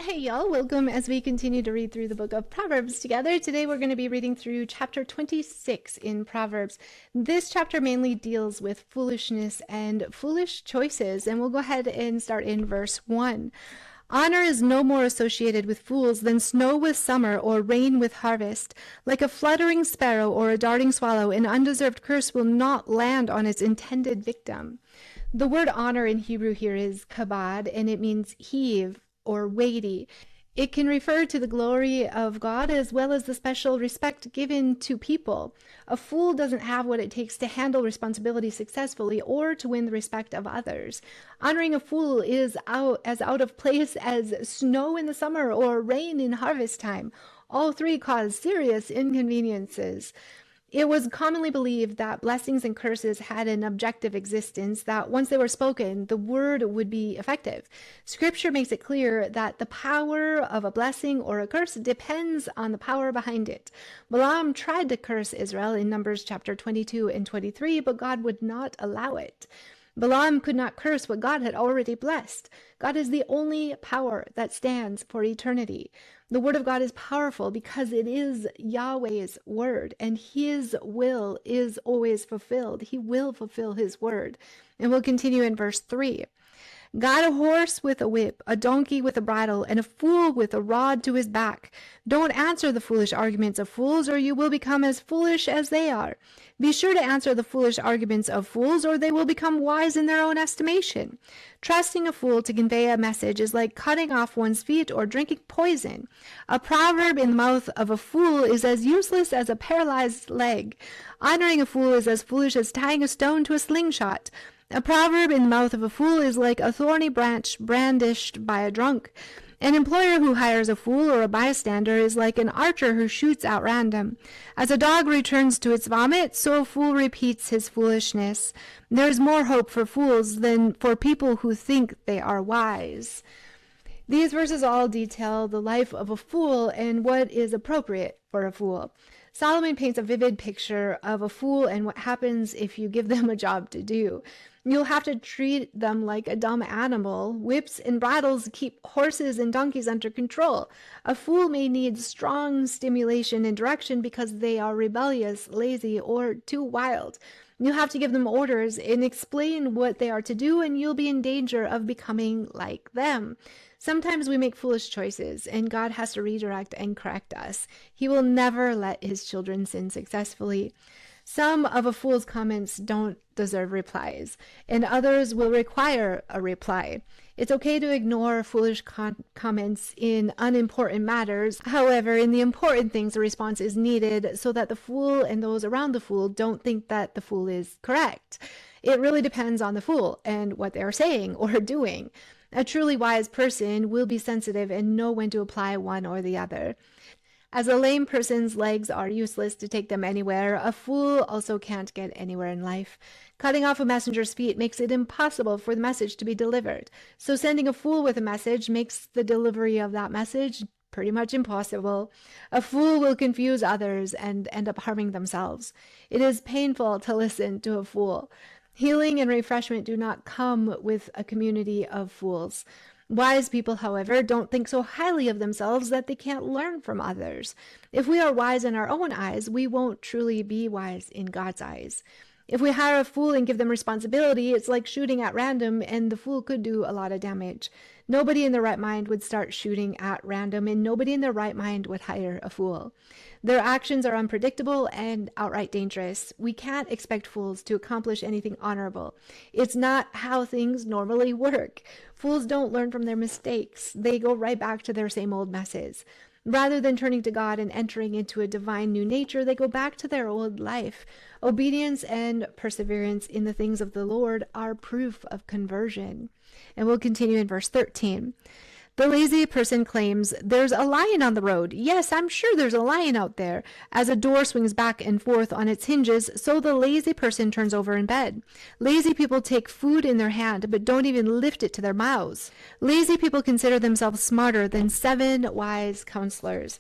Hey y'all, welcome as we continue to read through the book of Proverbs together. Today we're going to be reading through chapter 26 in Proverbs. This chapter mainly deals with foolishness and foolish choices, and we'll go ahead and start in verse 1. Honor is no more associated with fools than snow with summer or rain with harvest. Like a fluttering sparrow or a darting swallow, an undeserved curse will not land on its intended victim. The word honor in Hebrew here is kabad, and it means heave or weighty. It can refer to the glory of God as well as the special respect given to people. A fool doesn't have what it takes to handle responsibility successfully or to win the respect of others. Honoring a fool is as out of place as snow in the summer or rain in harvest time. All three cause serious inconveniences. It was commonly believed that blessings and curses had an objective existence, that once they were spoken, the word would be effective. Scripture makes it clear that the power of a blessing or a curse depends on the power behind it. Balaam tried to curse Israel in Numbers chapter 22 and 23, but God would not allow it. Balaam could not curse what God had already blessed. God is the only power that stands for eternity. The word of God is powerful because it is Yahweh's word, and his will is always fulfilled. He will fulfill his word. And we'll continue in verse 3. Guide a horse with a whip, a donkey with a bridle, and a fool with a rod to his back. Don't answer the foolish arguments of fools, or you will become as foolish as they are. Be sure to answer the foolish arguments of fools, or they will become wise in their own estimation. Trusting a fool to convey a message is like cutting off one's feet or drinking poison. A proverb in the mouth of a fool is as useless as a paralyzed leg. Honoring a fool is as foolish as tying a stone to a slingshot. A proverb in the mouth of a fool is like a thorny branch brandished by a drunk. An employer who hires a fool or a bystander is like an archer who shoots at random. As a dog returns to its vomit, so a fool repeats his foolishness. There is more hope for fools than for people who think they are wise. These verses all detail the life of a fool and what is appropriate for a fool. Solomon paints a vivid picture of a fool and what happens if you give them a job to do. You'll have to treat them like a dumb animal. Whips and bridles keep horses and donkeys under control. A fool may need strong stimulation and direction because they are rebellious, lazy, or too wild. You'll have to give them orders and explain what they are to do, and you'll be in danger of becoming like them. Sometimes we make foolish choices, and God has to redirect and correct us. He will never let his children sin successfully. Some of a fool's comments don't deserve replies, and others will require a reply. It's okay to ignore foolish comments in unimportant matters. However, in the important things, a response is needed so that the fool and those around the fool don't think that the fool is correct. It really depends on the fool and what they are saying or doing. A truly wise person will be sensitive and know when to apply one or the other. As a lame person's legs are useless to take them anywhere, a fool also can't get anywhere in life. Cutting off a messenger's feet makes it impossible for the message to be delivered. So sending a fool with a message makes the delivery of that message pretty much impossible. A fool will confuse others and end up harming themselves. It is painful to listen to a fool. Healing and refreshment do not come with a community of fools. Wise people, however, don't think so highly of themselves that they can't learn from others. If we are wise in our own eyes, we won't truly be wise in God's eyes. If we hire a fool and give them responsibility, it's like shooting at random, and the fool could do a lot of damage. Nobody in their right mind would start shooting at random, and nobody in their right mind would hire a fool. Their actions are unpredictable and outright dangerous. We can't expect fools to accomplish anything honorable. It's not how things normally work. Fools don't learn from their mistakes. They go right back to their same old messes. Rather than turning to God and entering into a divine new nature, they go back to their old life. Obedience and perseverance in the things of the Lord are proof of conversion. And we'll continue in verse 13. The lazy person claims, "There's a lion on the road. Yes, I'm sure there's a lion out there." As a door swings back and forth on its hinges, so the lazy person turns over in bed. Lazy people take food in their hand, but don't even lift it to their mouths. Lazy people consider themselves smarter than 7 wise counselors.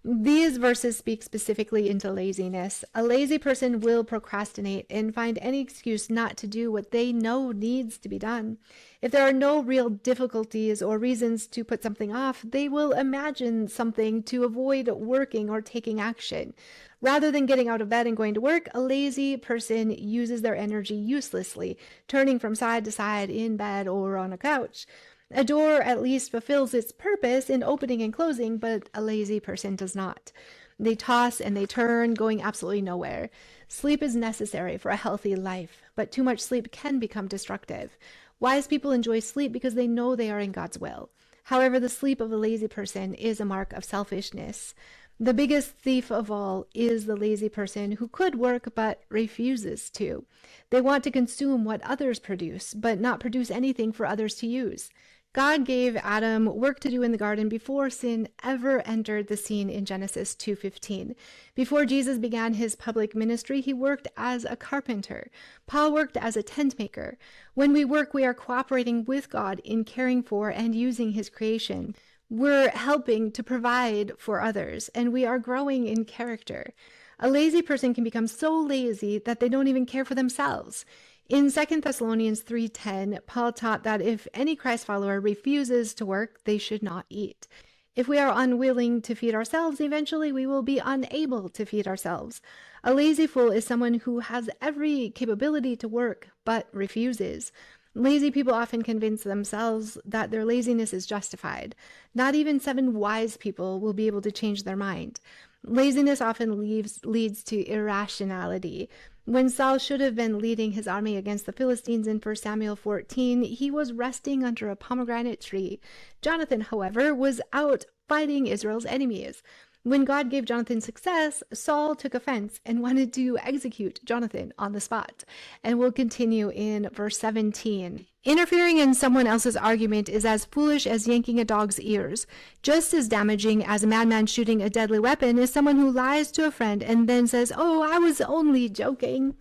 These verses speak specifically into laziness. A lazy person will procrastinate and find any excuse not to do what they know needs to be done. If there are no real difficulties or reasons to put something off, they will imagine something to avoid working or taking action. Rather than getting out of bed and going to work, a lazy person uses their energy uselessly, turning from side to side in bed or on a couch. A door at least fulfills its purpose in opening and closing, but a lazy person does not. They toss and they turn, going absolutely nowhere. Sleep is necessary for a healthy life, but too much sleep can become destructive. Wise people enjoy sleep because they know they are in God's will. However, the sleep of a lazy person is a mark of selfishness. The biggest thief of all is the lazy person who could work but refuses to. They want to consume what others produce, but not produce anything for others to use. God gave Adam work to do in the garden before sin ever entered the scene in Genesis 2:15. Before Jesus began his public ministry, he worked as a carpenter. Paul worked as a tent maker. When we work, we are cooperating with God in caring for and using his creation. We're helping to provide for others, and we are growing in character. A lazy person can become so lazy that they don't even care for themselves. In 2 Thessalonians 3:10, Paul taught that if any Christ follower refuses to work, they should not eat. If we are unwilling to feed ourselves, eventually we will be unable to feed ourselves. A lazy fool is someone who has every capability to work, but refuses. Lazy people often convince themselves that their laziness is justified. Not even 7 wise people will be able to change their mind. Laziness often leads to irrationality. When Saul should have been leading his army against the Philistines in 1 Samuel 14, he was resting under a pomegranate tree. Jonathan, however, was out fighting Israel's enemies. When God gave Jonathan success, Saul took offense and wanted to execute Jonathan on the spot. And we'll continue in verse 17. Interfering in someone else's argument is as foolish as yanking a dog's ears. Just as damaging as a madman shooting a deadly weapon is someone who lies to a friend and then says, "Oh, I was only joking."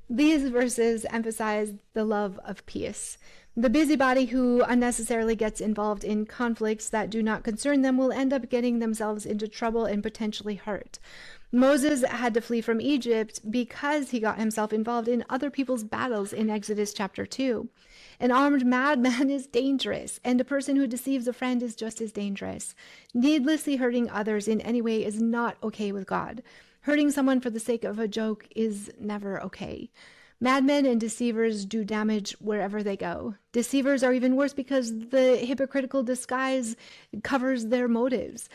These verses emphasize the love of peace. The busybody who unnecessarily gets involved in conflicts that do not concern them will end up getting themselves into trouble and potentially hurt. Moses had to flee from Egypt because he got himself involved in other people's battles in Exodus chapter 2. An armed madman is dangerous, and a person who deceives a friend is just as dangerous. Needlessly hurting others in any way is not okay with God. Hurting someone for the sake of a joke is never okay. Madmen and deceivers do damage wherever they go. Deceivers are even worse because the hypocritical disguise covers their motives.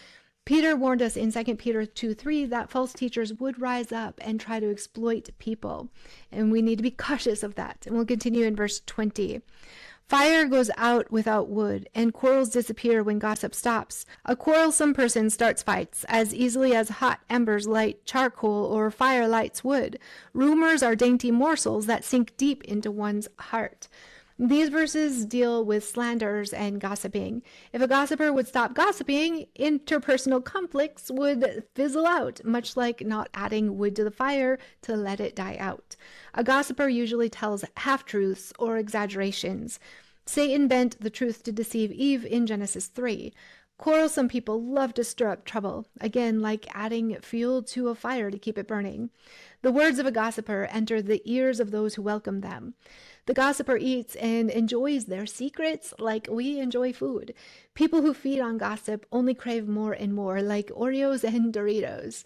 Peter warned us in 2 Peter 2:3 that false teachers would rise up and try to exploit people, and we need to be cautious of that. And we'll continue in verse 20. Fire goes out without wood, and quarrels disappear when gossip stops. A quarrelsome person starts fights as easily as hot embers light charcoal or fire lights wood. Rumors are dainty morsels that sink deep into one's heart. These verses deal with slanders and gossiping. If a gossiper would stop gossiping, interpersonal conflicts would fizzle out, much like not adding wood to the fire to let it die out. A gossiper usually tells half-truths or exaggerations. Satan bent the truth to deceive Eve in Genesis 3. Quarrelsome people love to stir up trouble, again like adding fuel to a fire to keep it burning. The words of a gossiper enter the ears of those who welcome them. The gossiper eats and enjoys their secrets like we enjoy food. People who feed on gossip only crave more and more, like Oreos and Doritos.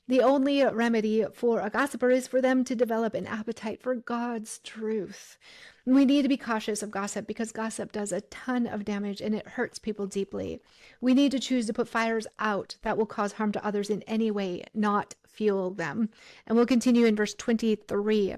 The only remedy for a gossiper is for them to develop an appetite for God's truth. We need to be cautious of gossip because gossip does a ton of damage and it hurts people deeply. We need to choose to put fires out that will cause harm to others in any way, not fuel them. And we'll continue in verse 23.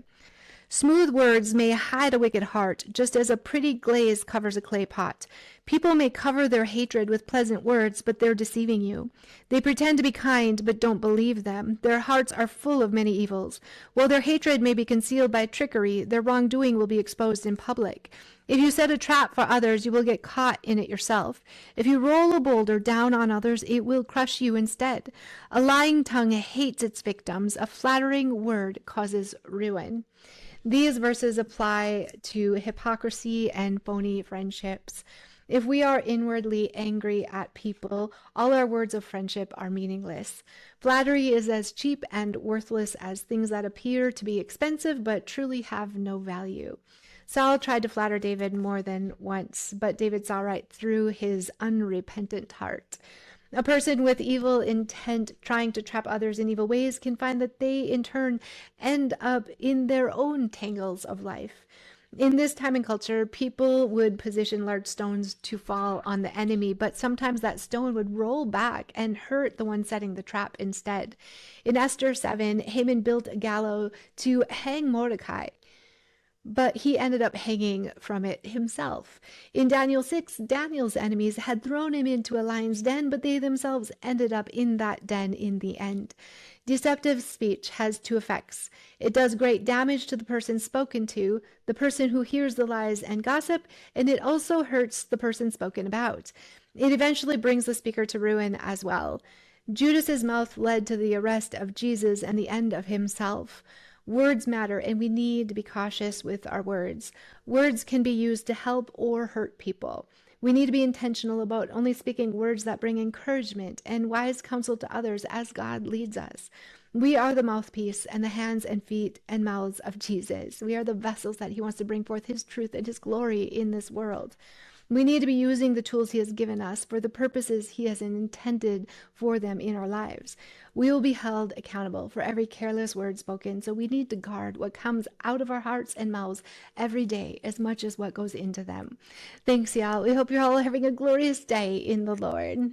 Smooth words may hide a wicked heart, just as a pretty glaze covers a clay pot. People may cover their hatred with pleasant words, but they're deceiving you. They pretend to be kind, but don't believe them. Their hearts are full of many evils. While their hatred may be concealed by trickery, their wrongdoing will be exposed in public. If you set a trap for others, you will get caught in it yourself. If you roll a boulder down on others, it will crush you instead. A lying tongue hates its victims. A flattering word causes ruin. These verses apply to hypocrisy and phony friendships. If we are inwardly angry at people, all our words of friendship are meaningless. Flattery is as cheap and worthless as things that appear to be expensive but truly have no value. Saul tried to flatter David more than once, but David saw right through his unrepentant heart. A person with evil intent trying to trap others in evil ways can find that they in turn end up in their own tangles of life. In this time and culture, people would position large stones to fall on the enemy, but sometimes that stone would roll back and hurt the one setting the trap instead. In Esther 7, Haman built a gallows to hang Mordecai, but he ended up hanging from it himself. In Daniel 6, Daniel's enemies had thrown him into a lion's den, but they themselves ended up in that den in the end. Deceptive speech has two effects. It does great damage to the person spoken to, the person who hears the lies and gossip, and it also hurts the person spoken about. It eventually brings the speaker to ruin as well. Judas's mouth led to the arrest of Jesus and the end of himself. Words matter, and we need to be cautious with our words. Words can be used to help or hurt people. We need to be intentional about only speaking words that bring encouragement and wise counsel to others as God leads us. We are the mouthpiece and the hands and feet and mouths of Jesus. We are the vessels that he wants to bring forth his truth and his glory in this world. We need to be using the tools he has given us for the purposes he has intended for them in our lives. We will be held accountable for every careless word spoken, so we need to guard what comes out of our hearts and mouths every day as much as what goes into them. Thanks, y'all. We hope you're all having a glorious day in the Lord.